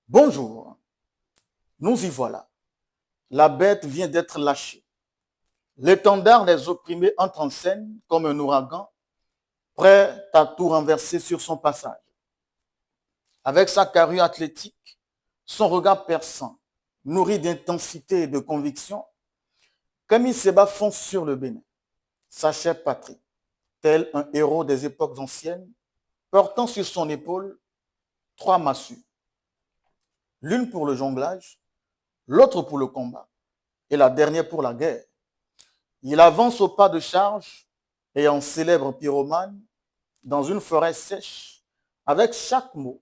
Bonjour, nous y voilà. La bête vient d'être lâchée. L'étendard des opprimés entre en scène comme un ouragan, prêt à tout renverser sur son passage. Avec sa carrure athlétique, son regard perçant, nourri d'intensité et de conviction, Camille Séba fonce sur le Bénin, sa chère patrie, tel un héros des époques anciennes, portant sur son épaule trois massues, l'une pour le jonglage, l'autre pour le combat et la dernière pour la guerre. Il avance au pas de charge et en célèbre pyromane dans une forêt sèche, avec chaque mot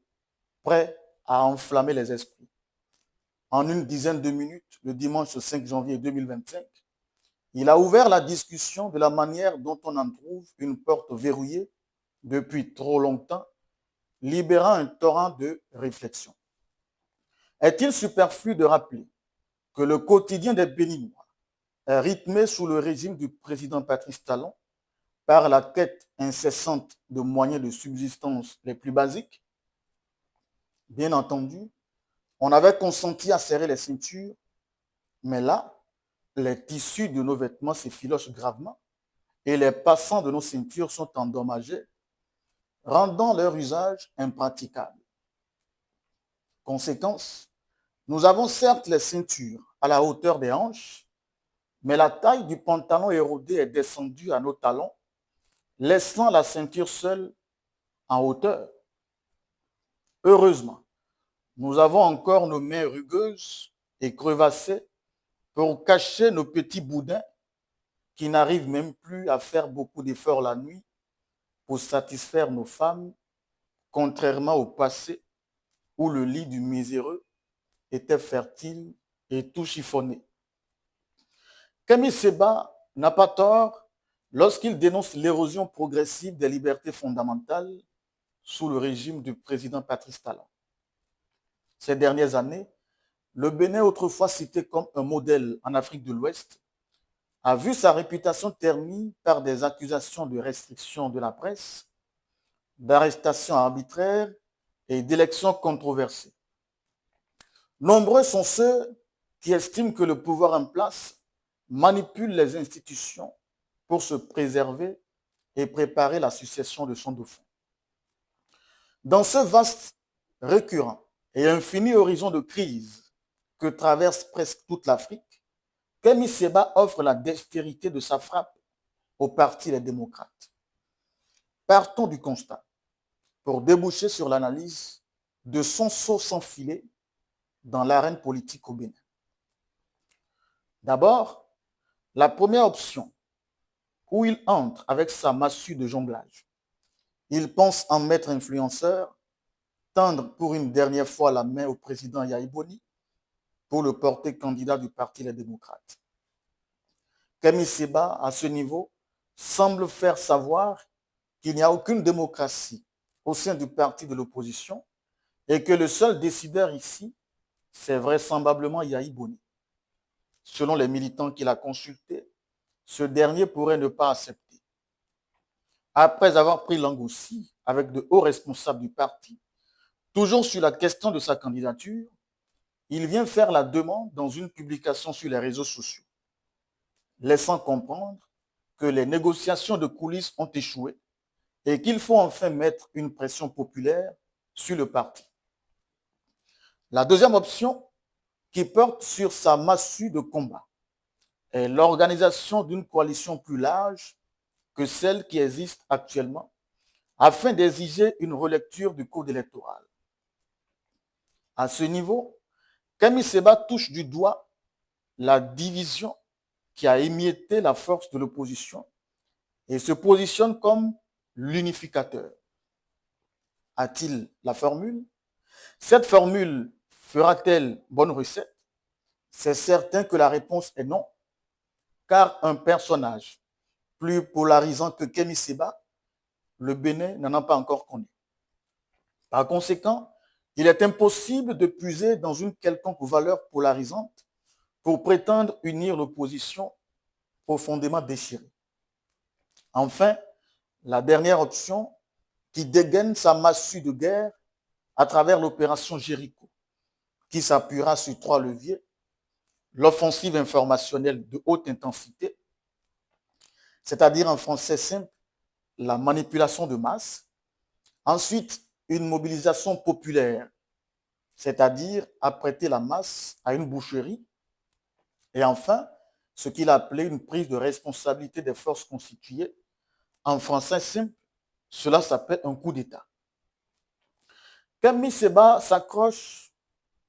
prêt à enflammer les esprits. En une dizaine de minutes, le dimanche 5 janvier 2025, il a ouvert la discussion de la manière dont on en trouve une porte verrouillée depuis trop longtemps, libérant un torrent de réflexion. Est-il superflu de rappeler que le quotidien des Béninois est rythmé sous le régime du président Patrice Talon par la quête incessante de moyens de subsistance les plus basiques? Bien entendu, on avait consenti à serrer les ceintures, mais là, les tissus de nos vêtements s'effilochent gravement et les passants de nos ceintures sont endommagés, rendant leur usage impraticable. Conséquence, nous avons certes les ceintures à la hauteur des hanches, mais la taille du pantalon érodé est descendue à nos talons, laissant la ceinture seule en hauteur. Heureusement, nous avons encore nos mains rugueuses et crevassées pour cacher nos petits boudins qui n'arrivent même plus à faire beaucoup d'efforts la nuit pour satisfaire nos femmes, contrairement au passé où le lit du miséreux était fertile et tout chiffonné. Camille Séba n'a pas tort lorsqu'il dénonce l'érosion progressive des libertés fondamentales sous le régime du président Patrice Talon. Ces dernières années, le Bénin, autrefois cité comme un modèle en Afrique de l'Ouest, a vu sa réputation ternie par des accusations de restriction de la presse, d'arrestations arbitraires et d'élections controversées. Nombreux sont ceux qui estiment que le pouvoir en place manipule les institutions pour se préserver et préparer la succession de son dauphin. Dans ce vaste, récurrent et infini horizon de crise que traverse presque toute l'Afrique, Kemi Seba offre la dextérité de sa frappe au Parti des démocrates. Partons du constat pour déboucher sur l'analyse de son saut sans filet dans l'arène politique au Bénin. D'abord, la première option, où il entre avec sa massue de jonglage. Il pense en maître influenceur, tendre pour une dernière fois la main au président Yahi Boni pour le porter candidat du Parti des démocrates. Kemi Seba, à ce niveau, semble faire savoir qu'il n'y a aucune démocratie au sein du parti de l'opposition et que le seul décideur ici, c'est vraisemblablement Yahi Boni. Selon les militants qu'il a consultés, ce dernier pourrait ne pas accepter. Après avoir pris langue aussi avec de hauts responsables du parti, toujours sur la question de sa candidature, il vient faire la demande dans une publication sur les réseaux sociaux, laissant comprendre que les négociations de coulisses ont échoué et qu'il faut enfin mettre une pression populaire sur le parti. La deuxième option, qui porte sur sa massue de combat, est l'organisation d'une coalition plus large que celle qui existe actuellement, afin d'exiger une relecture du code électoral. À ce niveau, Kemi Seba touche du doigt la division qui a émietté la force de l'opposition et se positionne comme l'unificateur. A-t-il la formule? Cette formule fera-t-elle bonne recette? C'est certain que la réponse est non, car un personnage plus polarisant que Kemi Seba, le Bénin n'en a pas encore connu. Par conséquent, il est impossible de puiser dans une quelconque valeur polarisante pour prétendre unir l'opposition profondément déchirée. Enfin, la dernière option, qui dégaine sa massue de guerre à travers l'opération Jéricho, qui s'appuiera sur 3 leviers. L'offensive informationnelle de haute intensité, c'est-à-dire en français simple, la manipulation de masse. Ensuite, une mobilisation populaire, c'est-à-dire apprêter la masse à une boucherie. Et enfin, ce qu'il a appelé une prise de responsabilité des forces constituées. En français simple, cela s'appelle un coup d'État. Kemi Seba s'accroche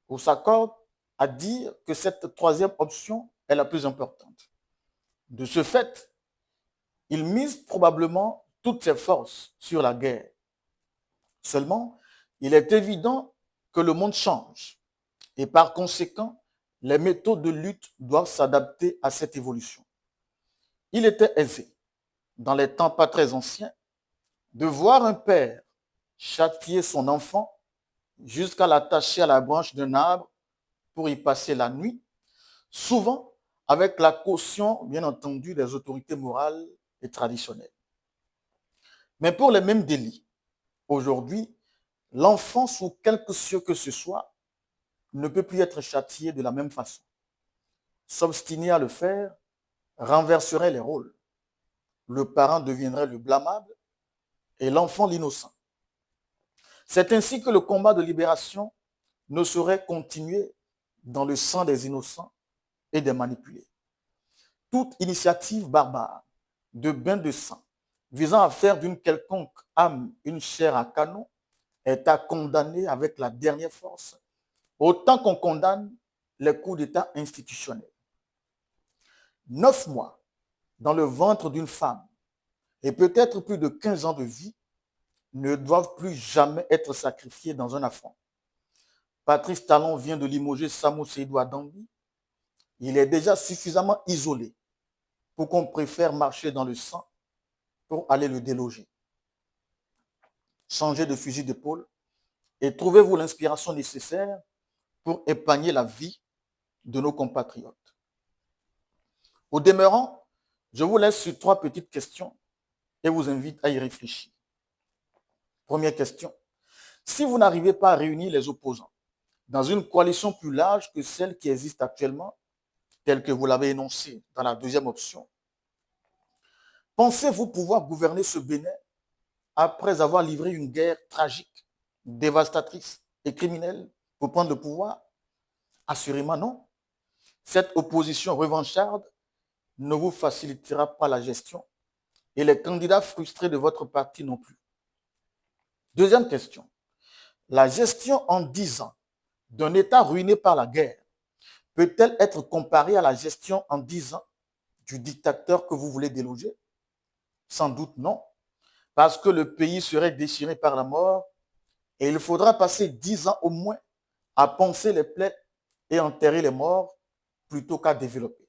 ou s'accorde à dire que cette troisième option est la plus importante. De ce fait, il mise probablement toutes ses forces sur la guerre. Seulement, il est évident que le monde change et par conséquent, les méthodes de lutte doivent s'adapter à cette évolution. Il était aisé, dans les temps pas très anciens, de voir un père châtier son enfant jusqu'à l'attacher à la branche d'un arbre pour y passer la nuit, souvent avec la caution, bien entendu, des autorités morales et traditionnelles. Mais pour les mêmes délits, aujourd'hui, l'enfant, sous quelque cieux que ce soit, ne peut plus être châtié de la même façon. S'obstiner à le faire renverserait les rôles. Le parent deviendrait le blâmable et l'enfant l'innocent. C'est ainsi que le combat de libération ne saurait continuer dans le sang des innocents et des manipulés. Toute initiative barbare de bain de sang visant à faire d'une quelconque âme une chair à canon est à condamner avec la dernière force, autant qu'on condamne les coups d'État institutionnels. 9 mois dans le ventre d'une femme et peut-être plus de 15 ans de vie ne doivent plus jamais être sacrifiés dans un affront. Patrice Talon vient de limoger Samou Seydou à Dambi. Il est déjà suffisamment isolé pour qu'on préfère marcher dans le sang pour aller le déloger. Changez de fusil d'épaule et trouvez-vous l'inspiration nécessaire pour épargner la vie de nos compatriotes. Au demeurant, je vous laisse sur 3 petites questions et vous invite à y réfléchir. Première question. Si vous n'arrivez pas à réunir les opposants dans une coalition plus large que celle qui existe actuellement, telle que vous l'avez énoncée dans la deuxième option, pensez-vous pouvoir gouverner ce Bénin après avoir livré une guerre tragique, dévastatrice et criminelle pour prendre le pouvoir? Assurément non. Cette opposition revancharde ne vous facilitera pas la gestion et les candidats frustrés de votre parti non plus. Deuxième question. La gestion en 10 ans d'un État ruiné par la guerre peut-elle être comparée à la gestion en 10 ans du dictateur que vous voulez déloger? Sans doute non, parce que le pays serait déchiré par la mort et il faudra passer 10 ans au moins à panser les plaies et enterrer les morts plutôt qu'à développer.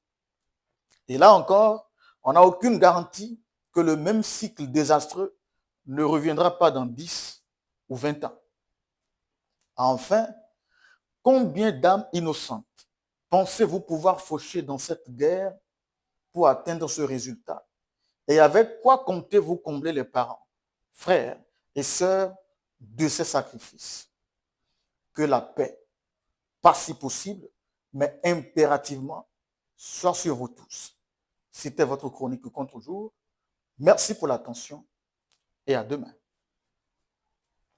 Et là encore, on n'a aucune garantie que le même cycle désastreux ne reviendra pas dans 10 ou 20 ans. Enfin, combien d'âmes innocentes pensez-vous pouvoir faucher dans cette guerre pour atteindre ce résultat? Et avec quoi comptez-vous combler les parents, frères et sœurs de ces sacrifices? Que la paix, pas si possible, mais impérativement, soit sur vous tous. C'était votre chronique contre-jour. Merci pour l'attention et à demain.